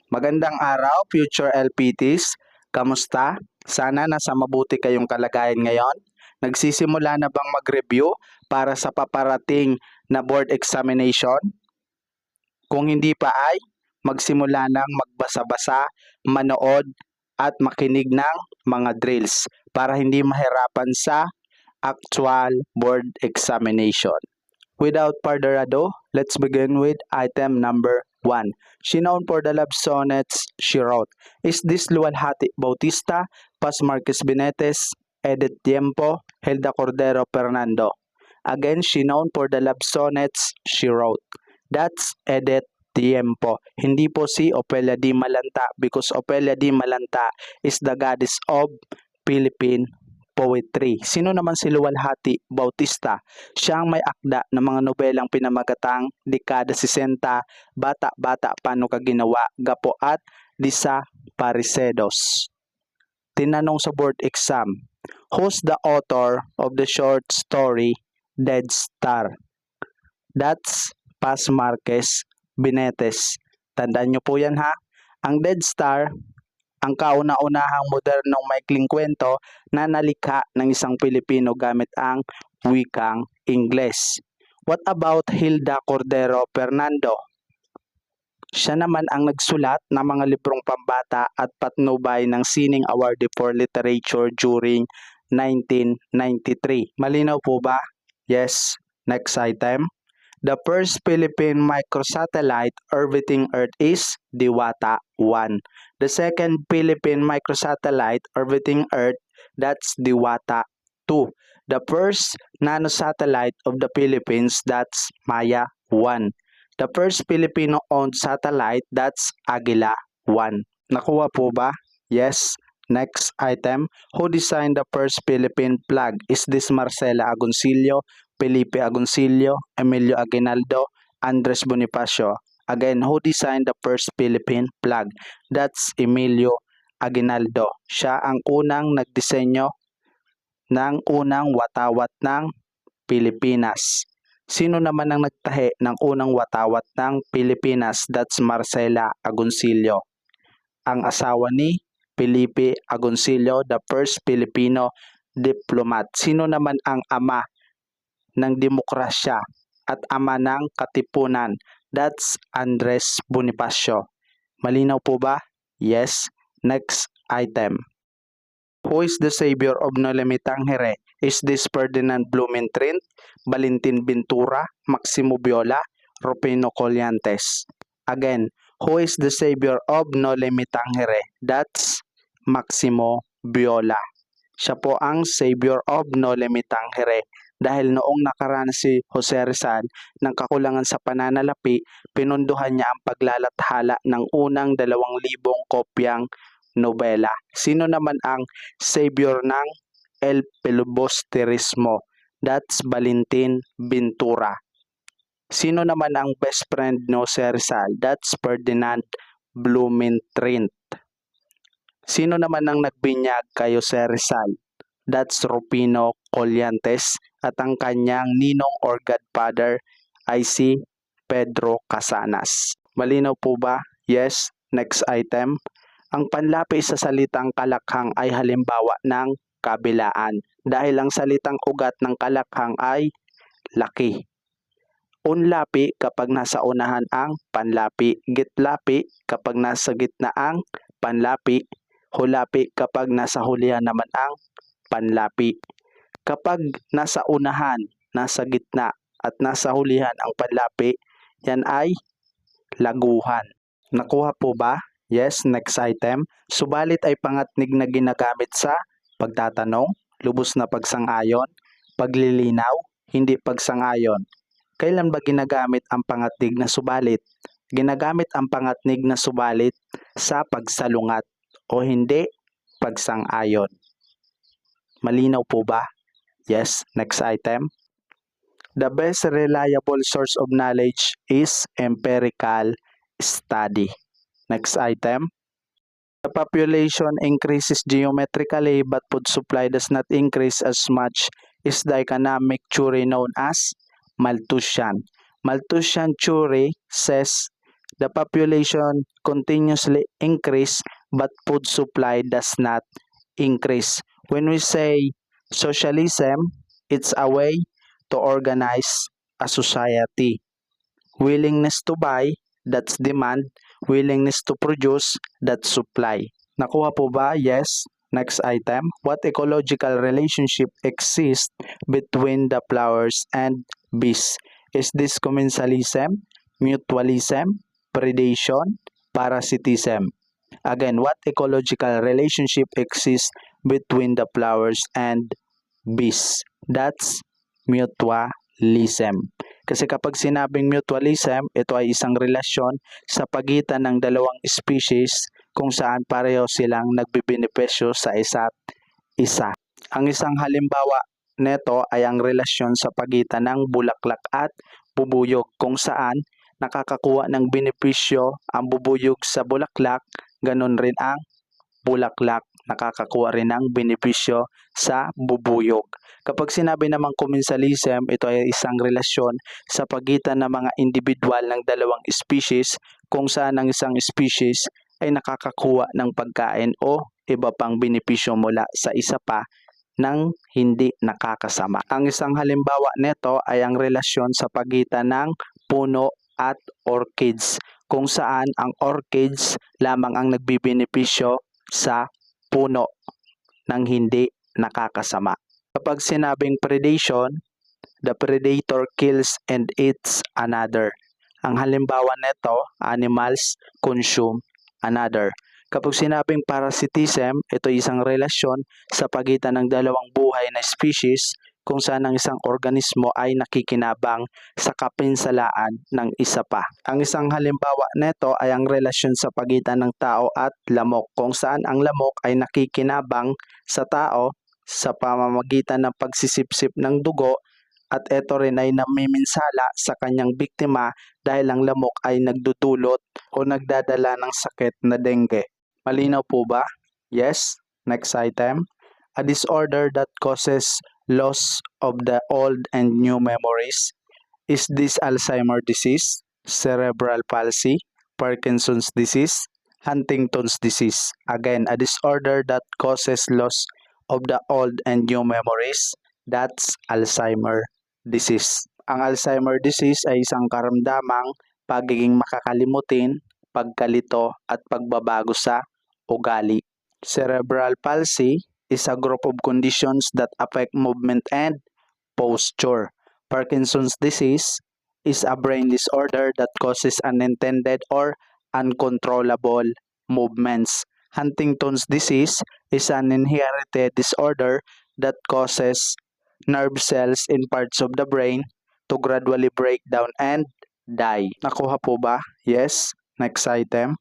Magandang araw, future LPTs. Kamusta? Sana nasa mabuti kayong kalagayan ngayon. Nagsisimula na bang mag-review para sa paparating na board examination? Kung hindi pa ay, magsimula ng magbasa-basa, manood, at makinig ng mga drills para hindi mahirapan sa actual board examination. Without further ado, let's begin with item number 1. She known for the love sonnets she wrote. Is this Luwalhati Bautista, Paz Marquez Benetes, Edith Tiempo, Hilda Cordero Fernando? Again, she known for the love sonnets she wrote. That's Edith Tiempo. Hindi po si Ofelia Di Malanta because Ofelia Di Malanta is the goddess of Philippine poetry. Sino naman si Luwalhati Bautista? Siya ang may akda ng mga nobelang pinamagatang Dekada 60, Bata-Bata Paano Ka Ginawa, Gapo at Desaparecidos. Tinanong sa board exam, who's the author of the short story Dead Star? That's Paz Marquez Benetes. Tandaan nyo po yan ha. Ang Dead Star, ang kauna-unahang modernong maikling kwento na nalikha ng isang Pilipino gamit ang wikang Ingles. What about Hilda Cordero Fernando? Siya naman ang nagsulat ng mga librong pambata at patnubay ng Sining Awardee for Literature during 1993. Malinaw po ba? Yes. Next item. The first Philippine microsatellite orbiting Earth is Diwata 1. The second Philippine microsatellite orbiting Earth, that's Diwata 2. The first nanosatellite of the Philippines, that's Maya 1. The first Filipino-owned satellite, that's Agila 1. Nakuha po ba? Yes. Next item. Who designed the first Philippine flag? Is this Marcela Agoncillo, Felipe Agoncillo, Emilio Aguinaldo, Andres Bonifacio? Again, who designed the first Philippine flag? That's Emilio Aguinaldo. Siya ang unang nagdisenyo ng unang watawat ng Pilipinas. Sino naman ang nagtahi ng unang watawat ng Pilipinas? That's Marcela Agoncillo. Ang asawa ni Felipe Agoncillo, the first Filipino diplomat. Sino naman ang ama ng demokrasya at ama ng katipunan? That's Andres Bonifacio. Malinaw po ba? Yes. Next item. Who is the savior of Nolemi Tangere? Is this Ferdinand Blumentritt, Valentin Ventura, Maximo Viola, Rufino Colliantes? Again, who is the savior of Nolemi Tangere? That's Maximo Viola. Siya po ang savior of Nolemi Tangere. Dahil noong nakaranas si Jose Rizal ng kakulangan sa pananalapi, pinunduhan niya ang paglalathala ng unang 2,000 kopyang nobela. Sino naman ang savior ng El Filibusterismo? That's Valentin Ventura. Sino naman ang best friend ni Jose Rizal? That's Ferdinand Blumentritt. Sino naman ang nagbinyag kay Jose Rizal? That's Rufino Colliantes. At ang kanyang ninong or godfather ay si Pedro Casanas. Malinaw po ba? Yes. Next item. Ang panlapi sa salitang kalakhang ay halimbawa ng kabilaan dahil ang salitang ugat ng kalakhang ay laki. Unlapi kapag nasa unahan ang panlapi, gitlapi kapag nasa gitna ang panlapi, hulapi kapag nasa hulihan naman ang panlapi. Kapag nasa unahan, nasa gitna at nasa hulihan ang panlapi, yan ay laguhan. Nakuha po ba? Yes, next item. Subalit ay pangatnig na ginagamit sa pagtatanong, lubos na pagsang-ayon, paglilinaw, hindi pagsang-ayon. Kailan ba ginagamit ang pangatnig na subalit? Ginagamit ang pangatnig na subalit sa pagsalungat o hindi pagsang-ayon. Malinaw po ba? Yes, next item. The best reliable source of knowledge is empirical study. Next item. The population increases geometrically but food supply does not increase as much is the economic theory known as Malthusian. Malthusian theory says The population continuously increase but food supply does not increase. When we say socialism, it's a way to organize a society. Willingness to buy, that's demand. Willingness to produce, that's supply. Nakuha po ba? Yes. Next item. What ecological relationship exists between the flowers and bees? Is this commensalism, mutualism, predation, parasitism? Again, what ecological relationship exists between the flowers and bees? That's mutualism. Kasi kapag sinabing mutualism, ito ay isang relasyon sa pagitan ng dalawang species kung saan pareho silang nagbibenepisyo sa isa't isa. Ang isang halimbawa neto ay ang relasyon sa pagitan ng bulaklak at bubuyog kung saan nakakakuha ng benepisyo ang bubuyog sa bulaklak, ganun rin ang bulaklak nakakakuha rin ng benepisyo sa bubuyog. Kapag sinabi namang commensalism, ito ay isang relasyon sa pagitan ng mga individual ng dalawang species kung saan ang isang species ay nakakakuha ng pagkain o iba pang benepisyo mula sa isa pa nang hindi nakakasama. Ang isang halimbawa nito ay ang relasyon sa pagitan ng puno at orchids kung saan ang orchids lamang ang nagbibenepisyo sa puno ng hindi nakakasama. Kapag sinabing predation, the predator kills and eats another. Ang halimbawa nito, animals consume another. Kapag sinabing parasitism, ito ay isang relasyon sa pagitan ng dalawang buhay na species kung saan ang isang organismo ay nakikinabang sa kapinsalaan ng isa pa. Ang isang halimbawa nito ay ang relasyon sa pagitan ng tao at lamok kung saan ang lamok ay nakikinabang sa tao sa pamamagitan ng pagsisipsip ng dugo at ito rin ay namiminsala sa kanyang biktima dahil ang lamok ay nagdudulot o nagdadala ng sakit na dengue. Malinaw po ba? Yes. Next item. A disorder that causes loss of the old and new memories. Is this Alzheimer's disease, cerebral palsy, Parkinson's disease, Huntington's disease? Again, a disorder that causes loss of the old and new memories. That's Alzheimer's disease. Ang Alzheimer's disease ay isang karamdamang pagiging makakalimutin, pagkalito at pagbabago sa ugali. Cerebral palsy is a group of conditions that affect movement and posture. Parkinson's disease is a brain disorder that causes unintended or uncontrollable movements. Huntington's disease is an inherited disorder that causes nerve cells in parts of the brain to gradually break down and die. Nakuha po ba? Yes. Next item.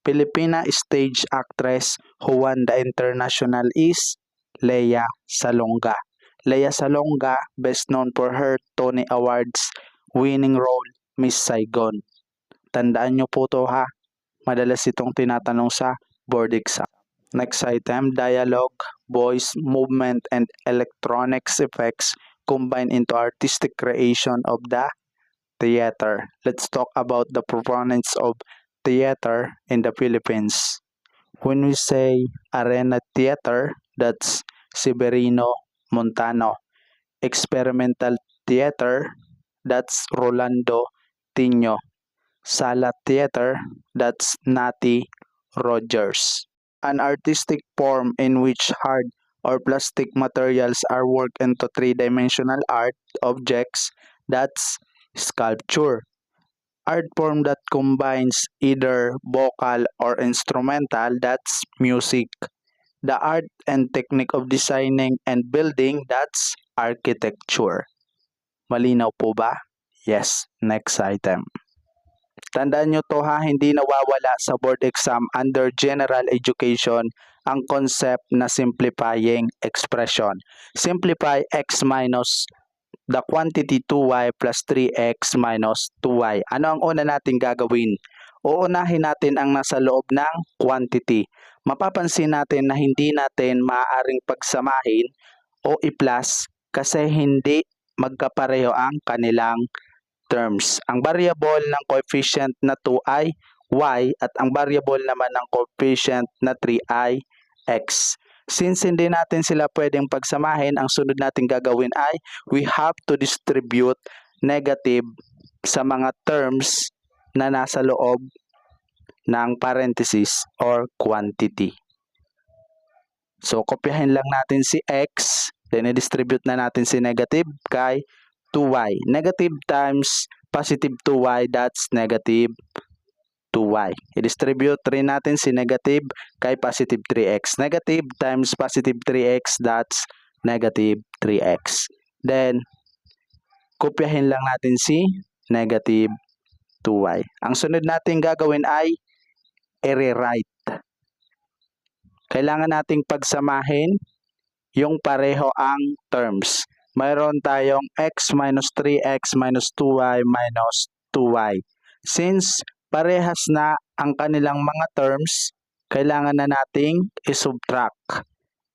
Filipina stage actress who won the international is Lea Salonga. Lea Salonga, best known for her Tony Awards winning role, Miss Saigon. Tandaan nyo po to ha. Madalas itong tinatanong sa board exam. Next item, dialogue, voice, movement, and electronics effects combined into artistic creation of the theater. Let's talk about the proponents of theater in the Philippines. When we say arena theater, that's Severino Montano. Experimental theater, that's Rolando Tino. Sala theater, that's Nati Rogers. An artistic form in which hard or plastic materials are worked into three-dimensional art objects, that's sculpture. Art form that combines either vocal or instrumental, that's music. The art and technique of designing and building, that's architecture. Malinaw po ba? Yes. Next item. Tandaan nyo to ha, hindi nawawala sa board exam under general education ang concept na simplifying expression. Simplify x minus the quantity 2y plus 3x minus 2y. Ano ang una natin gagawin? Uunahin natin ang nasa loob ng quantity. Mapapansin natin na hindi natin maaaring pagsamahin o i-plus kasi hindi magkapareho ang kanilang terms. Ang variable ng coefficient na 2 ay y at ang variable naman ng coefficient na 3 ay x. Since hindi natin sila pwedeng pagsamahin, ang sunod natin gagawin ay we have to distribute negative sa mga terms na nasa loob ng parenthesis or quantity. So, kopyahin lang natin si x, then i-distribute na natin si negative kay 2y. Negative times positive 2y, that's negative 2y. I-distribute rin natin si negative kay positive 3x. Negative times positive 3x, that's negative 3x. Then, kopyahin lang natin si negative 2y. Ang sunod natin gagawin ay i-rewrite. Kailangan nating pagsamahin yung pareho ang terms. Mayroon tayong x minus 3x minus 2y minus 2y. Since parehas na ang kanilang mga terms, kailangan na nating i-subtract.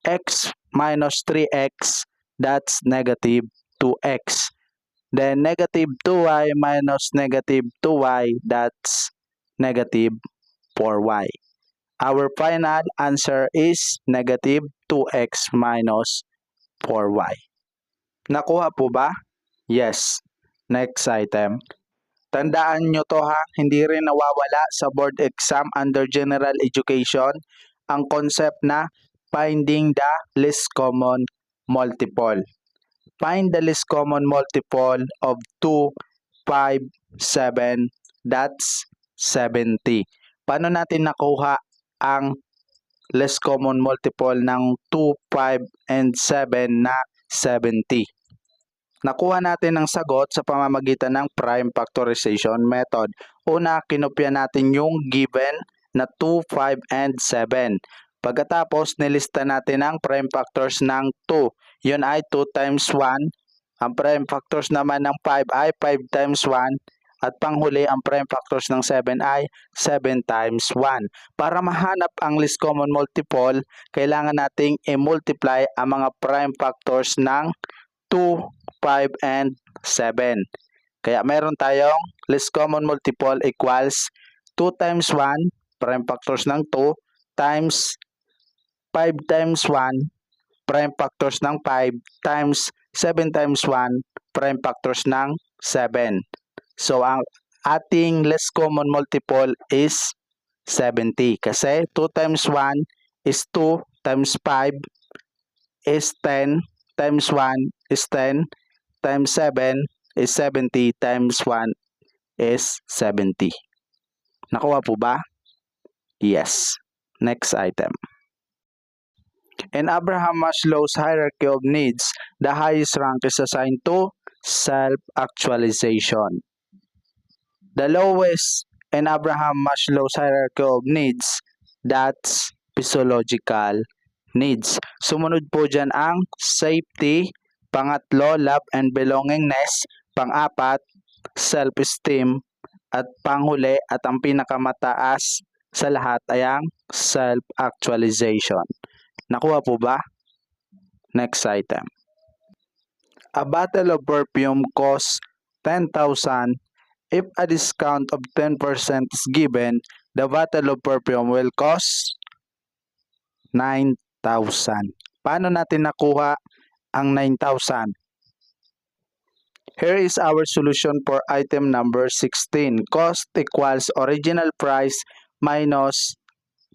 X minus 3x, that's negative 2x. Then negative 2y minus negative 2y, that's negative 4y. Our final answer is negative 2x minus 4y. Nakuha po ba? Yes. Next item. Tandaan nyo to ha, hindi rin nawawala sa board exam under general education ang concept na finding the least common multiple. Find the least common multiple of 2, 5, 7, that's 70. Paano natin nakuha ang least common multiple ng 2, 5, and 7 na 70? Nakuha natin ang sagot sa pamamagitan ng prime factorization method. Una, kinopya natin yung given na 2, 5, and 7. Pagkatapos, nilista natin ang prime factors ng 2. Yun ay 2 times 1. Ang prime factors naman ng 5 ay 5 times 1. At panghuli, ang prime factors ng 7 ay 7 times 1. Para mahanap ang least common multiple, kailangan nating i-multiply ang mga prime factors ng 2, 5, and 7. Kaya meron tayong least common multiple equals 2 times 1, prime factors ng 2, times 5 times 1, prime factors ng 5, times 7 times 1, prime factors ng 7. So, ang ating least common multiple is 70. Kasi 2 times 1 is 2, times 5 is 10, times 1 is 10, times 7 is 70, times 1 is 70. Nakuha po ba? Yes. Next item. In Abraham Maslow's hierarchy of needs, the highest rank is assigned to self-actualization. The lowest in Abraham Maslow's hierarchy of needs, that's physiological needs. Sumunod po dyan ang safety, pangatlo, love and belongingness, pang-apat, self-esteem, at panghuli at ang pinakamataas sa lahat ay ang self-actualization. Nakuha po ba? Next item. A bottle of perfume costs 10,000. If a discount of 10% is given, the bottle of perfume will cost 9,000. Paano natin nakuha ang 9,000? Here is our solution for item number 16. Cost equals original price minus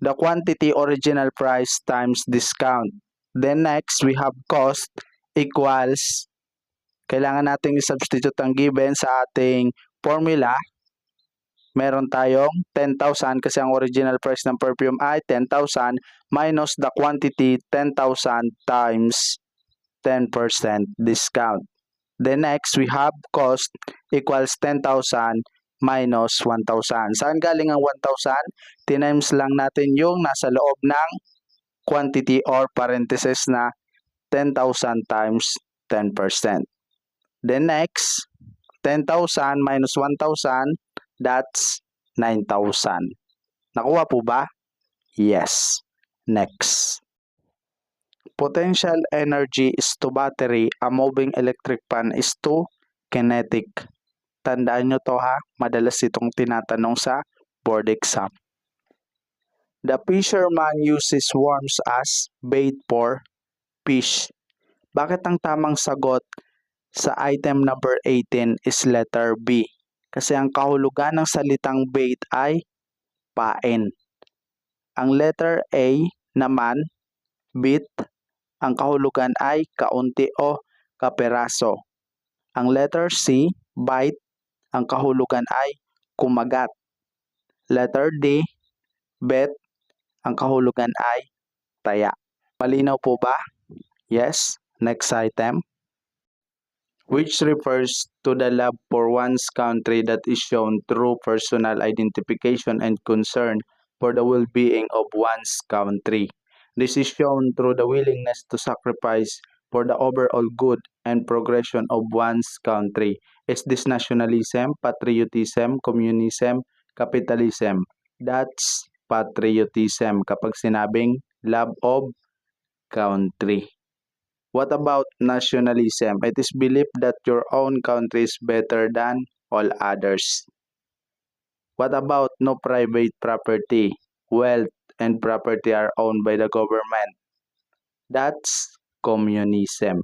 the quantity original price times discount. Then next, we have cost equals, kailangan nating i-substitute ang given sa ating formula. Meron tayong 10,000 kasi ang original price ng perfume ay 10,000 minus the quantity 10,000 times 10% discount. Then next, we have cost equals 10,000 minus 1,000. Saan galing ang 1,000? Tinimes lang natin yung nasa loob ng quantity or parenthesis na 10,000 times 10%. Then next, 10,000 minus 1,000, that's 9,000. Nakuha po ba? Yes. Next. Potential energy is to battery, a moving electric fan is to kinetic Tandaan nyo to ha, madalas itong tinatanong sa board exam. The fisherman uses worms as bait for fish. Bakit ang tamang sagot sa item number 18 is letter B? Kasi ang kahulugan ng salitang bait ay pain. Ang letter A naman, bit, ang kahulugan ay kaunti o kaperaso. Ang letter C, bite, ang kahulugan ay kumagat. Letter D, bet, ang kahulugan ay taya. Malinaw po ba? Yes. Next item. Which refers to the love for one's country that is shown through personal identification and concern for the well-being of one's country. This is shown through the willingness to sacrifice for the overall good and progression of one's country. Is this nationalism, patriotism, communism, capitalism? That's patriotism kapag sinabing love of country. What about nationalism? It is believed that your own country is better than all others. What about no private property? Wealth and property are owned by the government. That's communism.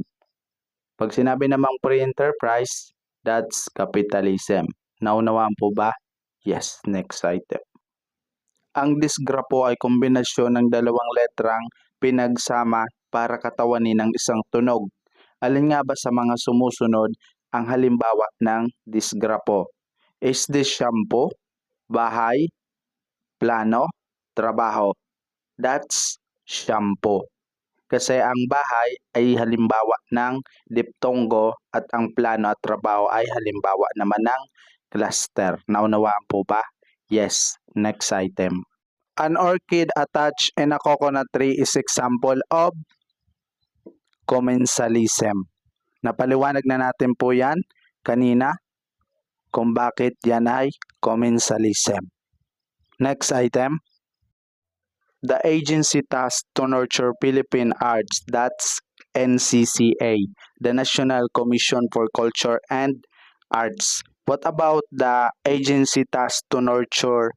Pag sinabi namang free enterprise, that's capitalism. Naunawaan po ba? Yes, next item. Ang disgrapo ay kombinasyon ng dalawang letrang pinagsama para katawanin ng isang tunog. Alin nga ba sa mga sumusunod ang halimbawa ng disgrapo? Is this shampoo, bahay, plano, trabaho? That's shampoo. Kasi ang bahay ay halimbawa ng diptongo at ang plano at trabaho ay halimbawa naman ng cluster. Naunawaan po ba? Yes. Next item. An orchid attached in a coconut tree is example of commensalism. Napaliwanag na natin po yan kanina kung bakit yan ay commensalism. Next item. The agency tasked to nurture Philippine arts, that's NCCA, the National Commission for Culture and Arts. What about the agency tasked to nurture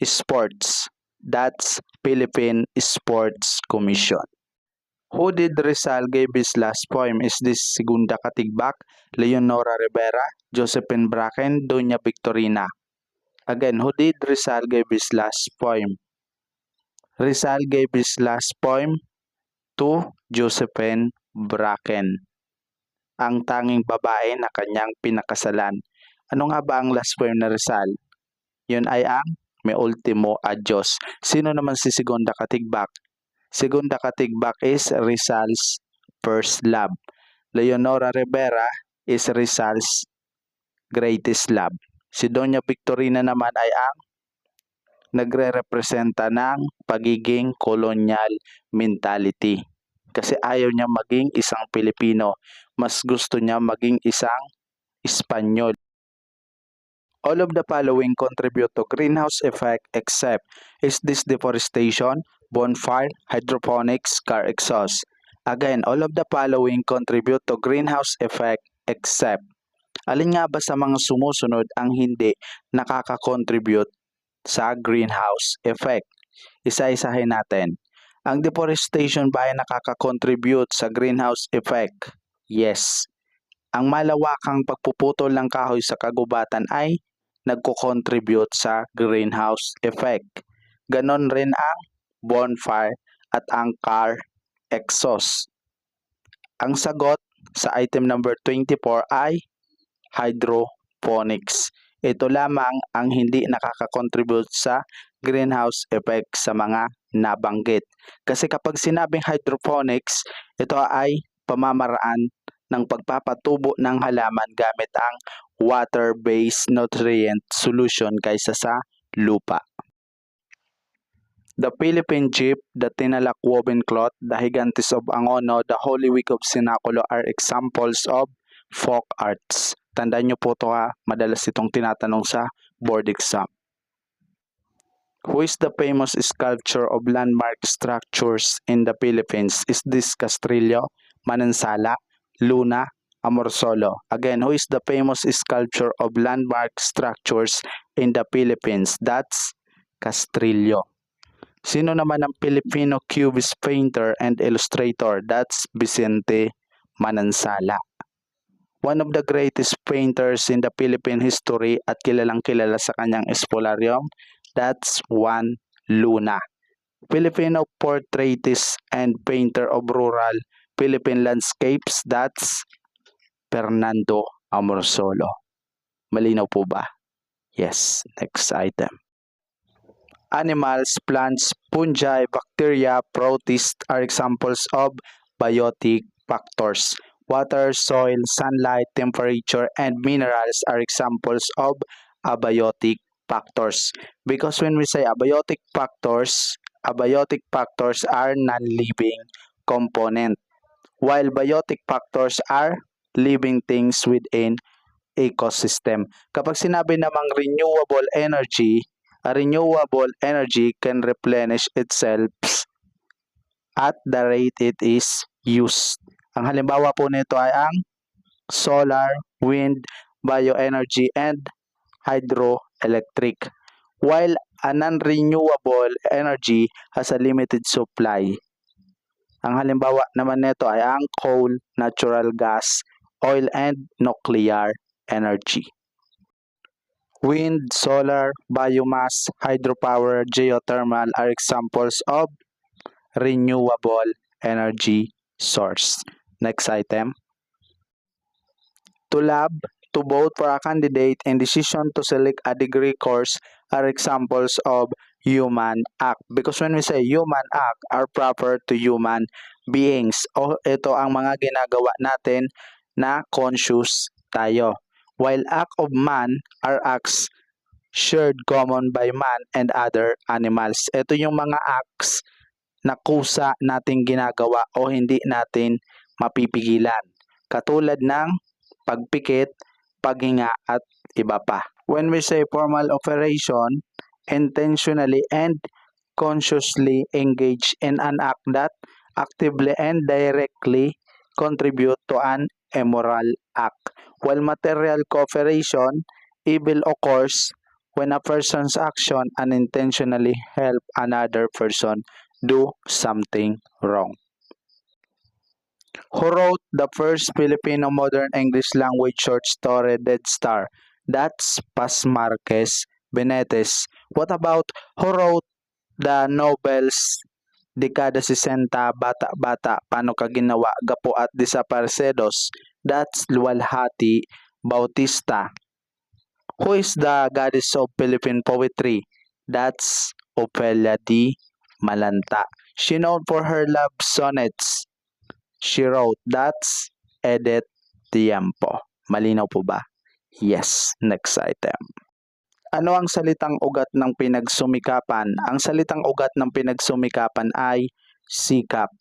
sports? That's Philippine Sports Commission. Who did Rizal give his last poem? Is this Segunda Katigbak, Leonora Rivera, Josephine Bracken, Doña Victorina? Again, who did Rizal give his last poem? Rizal gave his last poem to Josephine Bracken, ang tanging babae na kanyang pinakasalan. Ano nga ba ang last poem na Rizal? Yun ay ang Me Ultimo Adios. Sino naman si Segunda Katigbak? Segunda Katigbak is Rizal's first love. Leonora Rivera is Rizal's greatest love. Si Doña Victorina naman ay ang nagre-representa ng pagiging colonial mentality. Kasi ayaw niya maging isang Pilipino. Mas gusto niya maging isang Espanyol. All of the following contribute to greenhouse effect except is this deforestation, bonfire, hydroponics, car exhaust. Again, all of the following contribute to greenhouse effect except. Alin nga ba sa mga sumusunod ang hindi nakaka-contribute sa greenhouse effect? Isa-isahin natin. Ang deforestation ba ay nakaka-contribute sa greenhouse effect? Yes. Ang malawakang pagpuputol ng kahoy sa kagubatan ay nagko-contribute sa greenhouse effect. Ganon rin ang bonfire at ang car exhaust. Ang sagot sa item number 24 ay hydroponics. Ito lamang ang hindi nakaka-contribute sa greenhouse effect sa mga nabanggit. Kasi kapag sinabing hydroponics, ito ay pamamaraan ng pagpapatubo ng halaman gamit ang water-based nutrient solution kaysa sa lupa. The Philippine Jeep, the Tinalak Woven Cloth, the Higantes of Angono, the Holy Week of Sinaculo are examples of folk arts. Tandaan nyo po ito ha, madalas itong tinatanong sa board exam. Who is the famous sculptor of landmark structures in the Philippines? Is this Castrillo, Manansala, Luna, Amorsolo. Again, who is the famous sculptor of landmark structures in the Philippines? That's Castrillo. Sino naman ang Filipino cubist painter and illustrator? That's Vicente Manansala. One of the greatest painters in the Philippine history at kilalang kilala sa kanyang espolaryum, that's Juan Luna. Filipino portraitist and painter of rural Philippine landscapes, that's Fernando Amorsolo. Malinaw po ba? Yes. Next item. Animals, plants, fungi, bacteria, protists are examples of biotic factors. Water, soil, sunlight, temperature, and minerals are examples of abiotic factors. Because when we say abiotic factors are non-living component, while biotic factors are living things within ecosystem. Kapag sinabi namang renewable energy, a renewable energy can replenish itself at the rate it is used. Ang halimbawa po nito ay ang solar, wind, bioenergy, and hydroelectric. While a non-renewable energy has a limited supply. Ang halimbawa naman nito ay ang coal, natural gas, oil, and nuclear energy. Wind, solar, biomass, hydropower, geothermal are examples of renewable energy source. Next item. To lab, to vote for a candidate, and decision to select a degree course are examples of human act. Because when we say human act are proper to human beings, ito ang mga ginagawa natin na conscious tayo. While act of man are acts shared common by man and other animals. Ito yung mga acts na kusa nating ginagawa o hindi natin mapipigilan. Katulad ng pagpikit, paghinga at iba pa. When we say formal operation, intentionally and consciously engage in an act that actively and directly contribute to an immoral act. While material cooperation, evil occurs when a person's action unintentionally help another person do something wrong. Who wrote the first Filipino modern English language short story, Dead Star? That's Paz Marquez Benitez. What about who wrote the novels Dekada 60, Bata-Bata, Paano Ka Ginawa, Gapo at Desaparecidos? That's Luwalhati Bautista. Who is the goddess of Philippine poetry? That's Ofelia D. Malanta. She known for her love sonnets. She wrote, that's Edith Tiempo. Malinaw po ba? Yes. Next item. Ano ang salitang ugat ng pinagsumikapan? Ang salitang ugat ng pinagsumikapan ay sikap.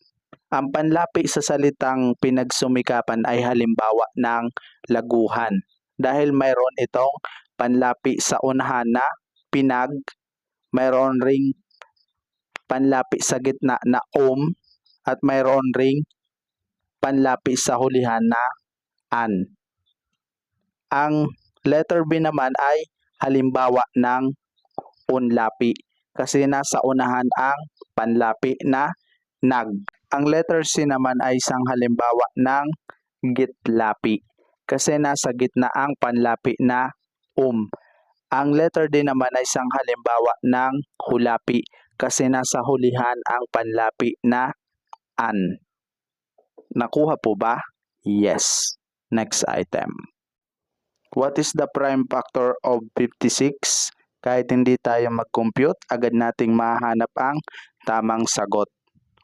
Ang panlapi sa salitang pinagsumikapan ay halimbawa ng laguhan. Dahil mayroon itong panlapi sa unahan na pinag, mayroon ring panlapi sa gitna na at mayroon ring panlapi sa hulihan na an. Ang letter B naman ay halimbawa ng unlapi kasi nasa unahan ang panlapi na nag. Ang letter C naman ay isang halimbawa ng gitlapi kasi nasa gitna ang panlapi na Ang letter D naman ay isang halimbawa ng hulapi kasi nasa hulihan ang panlapi na an. Nakuha po ba? Yes. Next item. What is the prime factor of 56? Kahit hindi tayo mag-compute, agad nating mahanap ang tamang sagot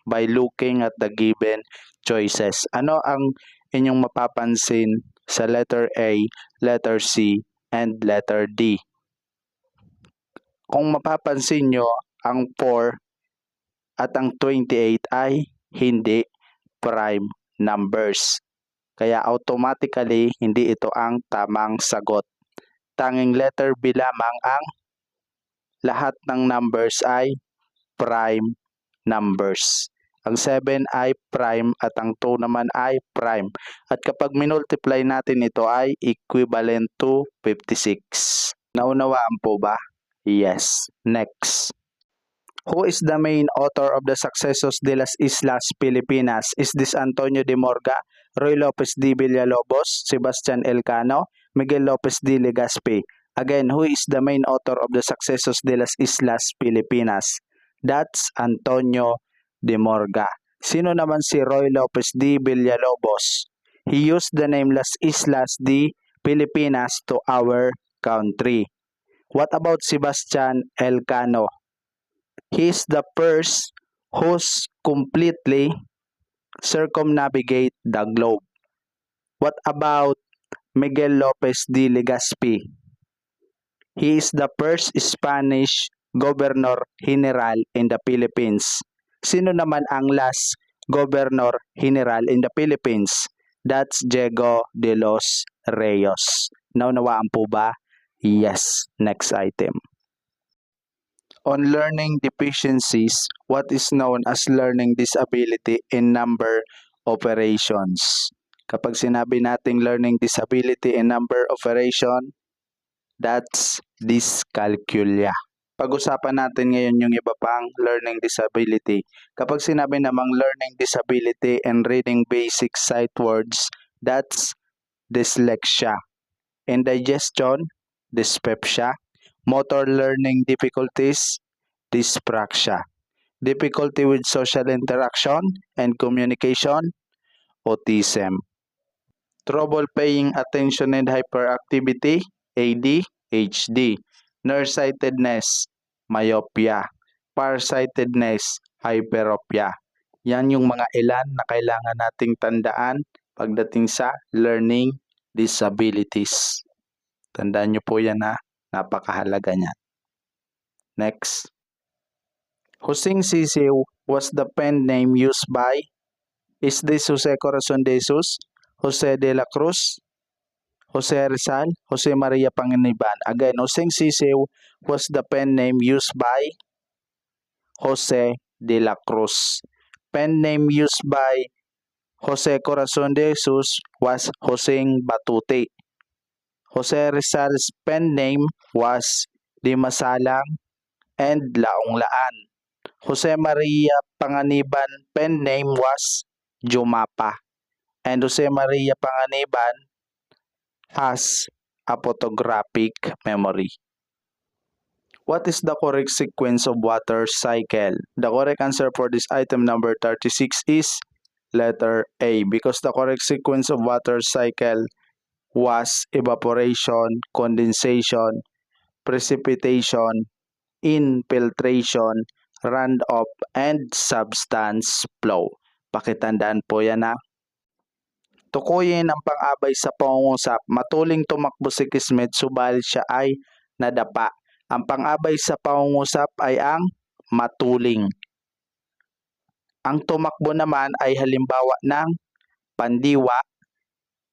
by looking at the given choices. Ano ang inyong mapapansin sa letter A, letter C, and letter D? Kung mapapansin nyo, ang 4 at ang 28 ay hindi prime numbers. Kaya automatically, hindi ito ang tamang sagot. Tanging letter B lamang ang lahat ng numbers ay prime numbers. Ang 7 ay prime at ang 2 naman ay prime. At kapag minultiply natin ito ay equivalent to 56. Naunawaan po ba? Yes. Next. Who is the main author of the Sucesos de las Islas Filipinas? Is this Antonio de Morga, Roy Lopez de Villalobos, Sebastian Elcano, Miguel Lopez de Legazpi? Again, who is the main author of the Sucesos de las Islas Filipinas? That's Antonio de Morga. Sino naman si Roy Lopez de Villalobos? He used the name Las Islas de Filipinas to our country. What about Sebastian Elcano? He is the first who's completely circumnavigate the globe. What about Miguel Lopez de Legazpi? He is the first Spanish Governor General in the Philippines. Sino naman ang last Governor General in the Philippines? That's Diego de los Reyes. Naunawaan po ba? Yes. Next item. On learning deficiencies, what is known as learning disability in number operations. Kapag sinabi nating learning disability in number operation, that's dyscalculia. Pag-usapan natin ngayon yung iba pang learning disability. Kapag sinabi namang learning disability and reading basic sight words, that's dyslexia. Indigestion, dyspepsia. Motor learning difficulties, dyspraxia. Difficulty with social interaction and communication, autism. Trouble paying attention and hyperactivity, ADHD. Nearsightedness, myopia. Farsightedness, hyperopia. Yan yung mga ilan na kailangan nating tandaan pagdating sa learning disabilities. Tandaan nyo po yan ha. Napakahalaga niyan. Next. Joseng Sisiw was the pen name used by, is this Jose Corazon de Jesus, Jose de la Cruz, Jose Rizal, Jose Maria Panganiban? Again, Joseng Sisiw was the pen name used by Jose de la Cruz. Pen name used by Jose Corazon de Jesus was Joseng Batute. Jose Rizal's pen name was Dimasalang and Laong-Laan. Jose Maria Panganiban pen name was Jumapa. And Jose Maria Panganiban has a photographic memory. What is the correct sequence of water cycle? The correct answer for this item number 36 is letter A, because the correct sequence of water cycle was evaporation, condensation, precipitation, infiltration, runoff, and substance flow. Pakitandaan po yan ha. Tukuyin ang pang-abay sa pangungusap. Matuling tumakbo si Kismet subalit siya ay nadapa. Ang pang-abay sa pangungusap ay ang matuling. Ang tumakbo naman ay halimbawa ng pandiwa.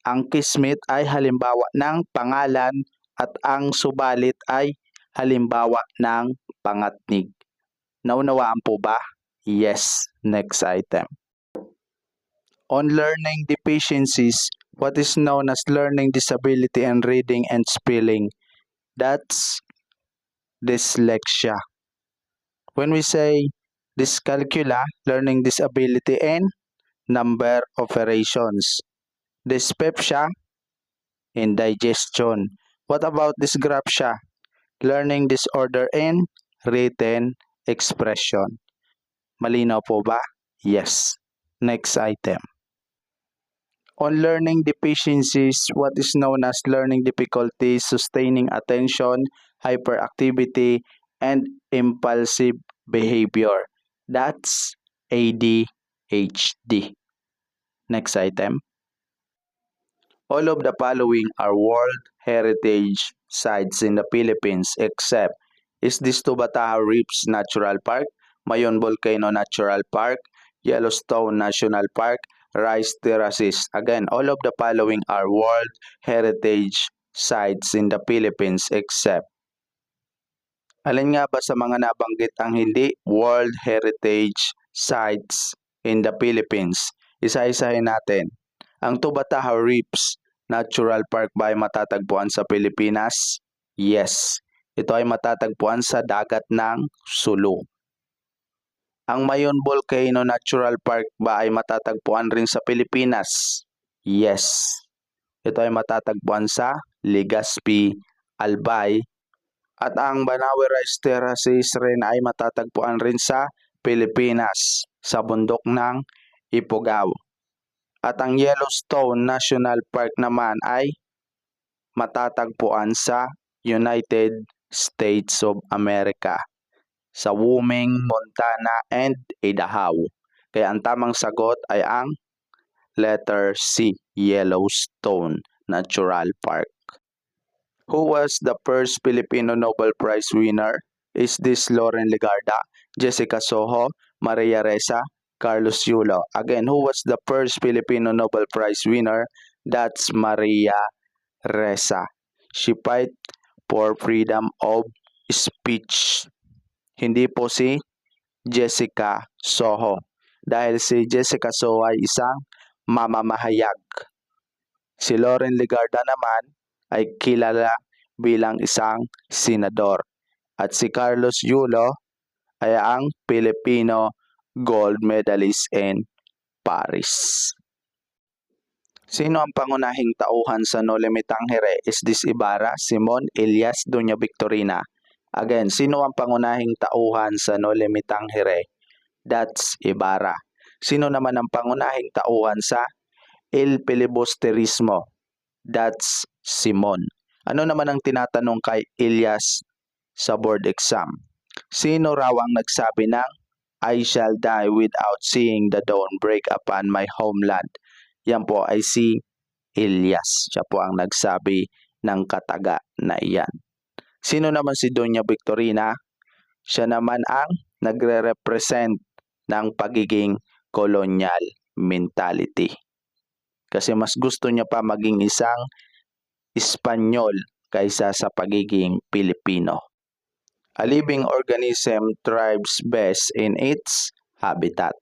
Ang Kismet ay halimbawa ng pangalan at ang subalit ay halimbawa ng pangatnig. Naunawaan po ba? Yes. Next item. On learning deficiencies, what is known as learning disability in reading and spelling? That's dyslexia. When we say dyscalculia, learning disability in number operations. Dyspepsia, indigestion. What about dysgraphia? Learning disorder in written expression. Malinaw po ba? Yes. Next item. On learning deficiencies, what is known as learning difficulties, sustaining attention, hyperactivity, and impulsive behavior. That's ADHD. Next item. All of the following are World Heritage Sites in the Philippines except, is this Tubataha Reefs Natural Park, Mayon Volcano Natural Park, Yellowstone National Park, Rice Terraces. Again, all of the following are World Heritage Sites in the Philippines except. Alin nga ba sa mga nabanggit ang hindi World Heritage Sites in the Philippines. Isa-isahin natin. Ang Tubataha Reefs Natural Park ba ay matatagpuan sa Pilipinas? Yes. Ito ay matatagpuan sa dagat ng Sulu. Ang Mayon Volcano Natural Park ba ay matatagpuan rin sa Pilipinas? Yes. Ito ay matatagpuan sa Legazpi, Albay. At ang Banawe Rice Terraces rin ay matatagpuan rin sa Pilipinas, sa bundok ng Ifugao. At ang Yellowstone National Park naman ay matatagpuan sa United States of America, sa Wyoming, Montana, and Idaho. Kaya ang tamang sagot ay ang letter C, Yellowstone Natural Park. Who was the first Filipino Nobel Prize winner? Is this Loren Legarda, Jessica Soho, Maria Ressa, Carlos Yulo? Again, who was the first Filipino Nobel Prize winner? That's Maria Ressa. She fight for freedom of speech. Hindi po si Jessica Soho. Dahil si Jessica Soho ay isang mamamahayag. Si Loren Legarda naman ay kilala bilang isang senador. At si Carlos Yulo ay ang Filipino gold medalist in Paris. Sino ang pangunahing tauhan sa No Limit Tangere? Is this Ibarra, Simon, Elias, Doña Victorina? Again, sino ang pangunahing tauhan sa No Limit Tangere? That's Ibarra. Sino naman ang pangunahing tauhan sa El Filibusterismo? That's Simon. Ano naman ang tinatanong kay Elias sa board exam? Sino raw ang nagsabi ng I shall die without seeing the dawn break upon my homeland? Yan po ay si Elias. Siya po ang nagsabi ng kataga na iyan. Sino naman si Doña Victorina? Siya naman ang nagre-represent ng pagiging colonial mentality. Kasi mas gusto niya pa maging isang Espanyol kaysa sa pagiging Pilipino. A living organism thrives best in its habitat.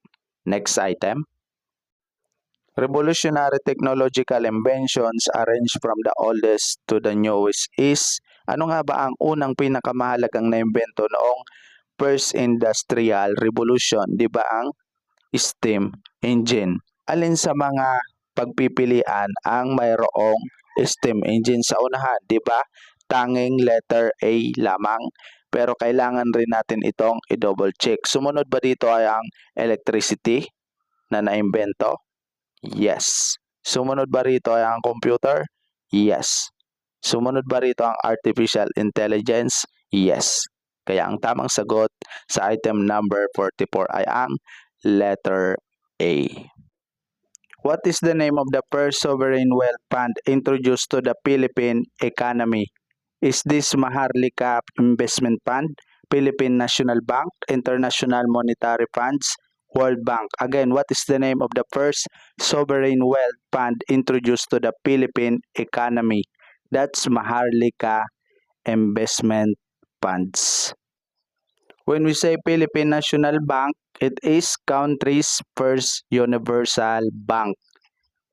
Next item. Revolutionary technological inventions arranged from the oldest to the newest is, ano nga ba ang unang pinakamahalagang na-imbento noong First Industrial Revolution? Di ba ang steam engine? Alin sa mga pagpipilian ang mayroong steam engine sa unahan? Di ba? Tanging letter A lamang. Pero kailangan rin natin itong i-double check. Sumunod ba dito ay ang electricity na naimbento? Yes. Sumunod ba rito ay ang computer? Yes. Sumunod ba rito ang artificial intelligence? Yes. Kaya ang tamang sagot sa item number 44 ay ang letter A. What is the name of the first sovereign wealth fund introduced to the Philippine economy? Is this Maharlika Investment Fund, Philippine National Bank, International Monetary Funds, World Bank? Again, what is the name of the first sovereign wealth fund introduced to the Philippine economy? That's Maharlika Investment Funds. When we say Philippine National Bank, it is country's first universal bank.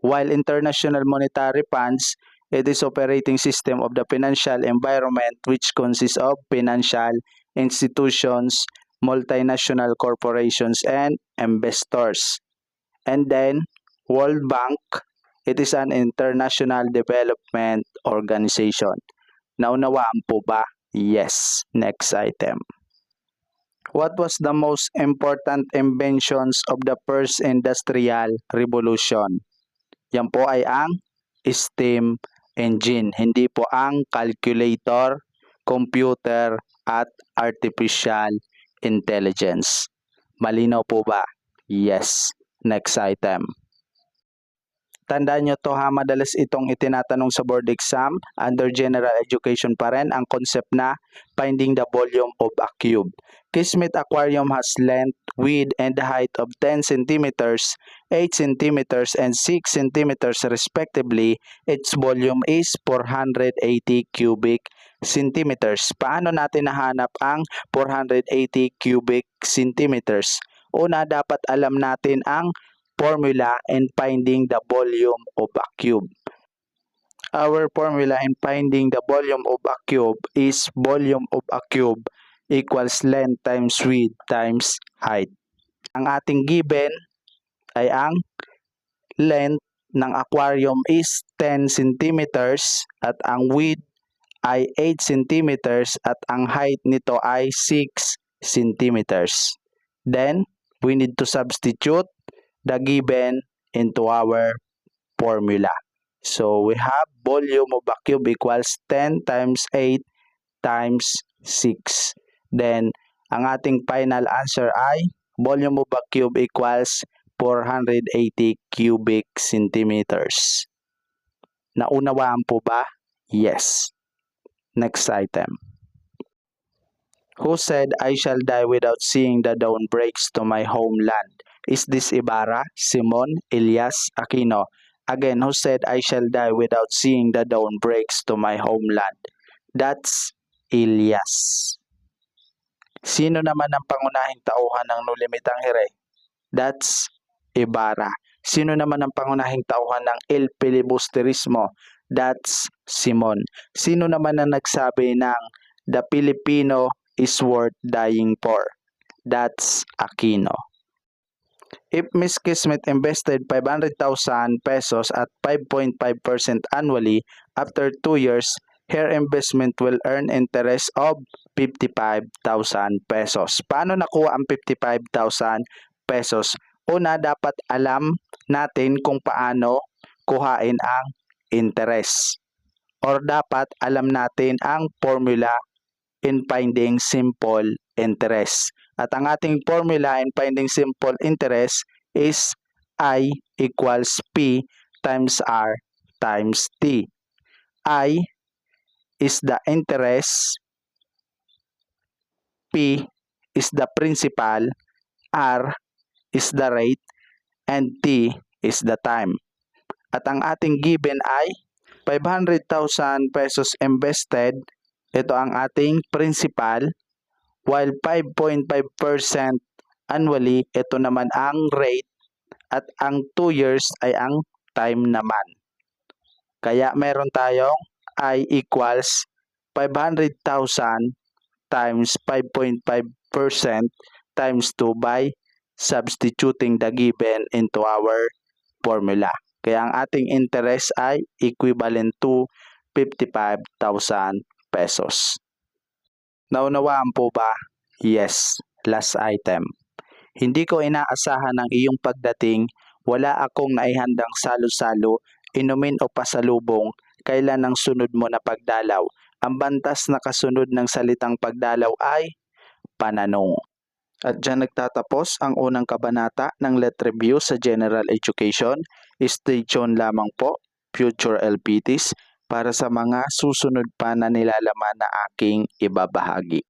While International Monetary Funds, it is operating system of the financial environment which consists of financial institutions, multinational corporations, and investors. And then, World Bank, it is an international development organization. Naunawaan po ba? Yes. Next item. What was the most important inventions of the first industrial revolution? Yan po ay ang steam engine, hindi po ang calculator, computer, at artificial intelligence. Malinaw po ba? Yes. Next item. Tandaan nyo to ha, madalas itong itinatanong sa board exam. Under general education pa rin ang concept na finding the volume of a cube. Kismet Aquarium has length, width, and height of 10 centimeters, 8 centimeters, and 6 centimeters respectively. Its volume is 480 cubic centimeters. Paano natin nahanap ang 480 cubic centimeters? Una, dapat alam natin ang formula in finding the volume of a cube. Our formula in finding the volume of a cube is volume of a cube equals length times width times height. Ang ating given ay ang length ng aquarium is 10 centimeters at ang width ay 8 centimeters at ang height nito ay 6 centimeters. Then, we need to substitute the given into our formula. So, we have volume of a cube equals 10 times 8 times 6. Then, ang ating final answer ay volume of a cube equals 480 cubic centimeters. Naunawaan po ba? Yes. Next item. Who said I shall die without seeing the dawn breaks to my homeland? Is this Ibarra, Simon, Elias, Aquino? Again, who said I shall die without seeing the dawn breaks to my homeland? That's Elias. Sino naman ang pangunahing tauhan ng nulimitang hire? That's Ibarra. Sino naman ang pangunahing tauhan ng El Filibusterismo? That's Simon. Sino naman ang nagsabi ng the Filipino is worth dying for? That's Aquino. If Miss Kismet invested 500,000 pesos at 5.5% annually, after 2 years, her investment will earn interest of 55,000 pesos. Paano nakuha ang 55,000 pesos? Una, dapat alam natin kung paano kuhain ang interest. Or dapat alam natin ang formula in finding simple interest. At ang ating formula in finding simple interest is I equals P times R times T. I is the interest, P is the principal, R is the rate, and T is the time. At ang ating given ay 500,000 pesos invested, ito ang ating principal, while 5.5% annually, ito naman ang rate, at ang 2 years ay ang time naman. Kaya meron tayong I equals 500,000 times 5.5% times 2 by substituting the given into our formula. Kaya ang ating interest ay equivalent to 55,000 pesos. Naunawaan po ba? Yes. Last item. Hindi ko inaasahan ang iyong pagdating, wala akong naihandang salo-salo, inumin o pasalubong, kailan ang sunod mo na pagdalaw. Ang bantas na kasunod ng salitang pagdalaw ay pananong. At dyan nagtatapos ang unang kabanata ng Let Review sa General Education. Stay tuned lamang po, future LPTs, para sa mga susunod pa na nilalaman na aking ibabahagi.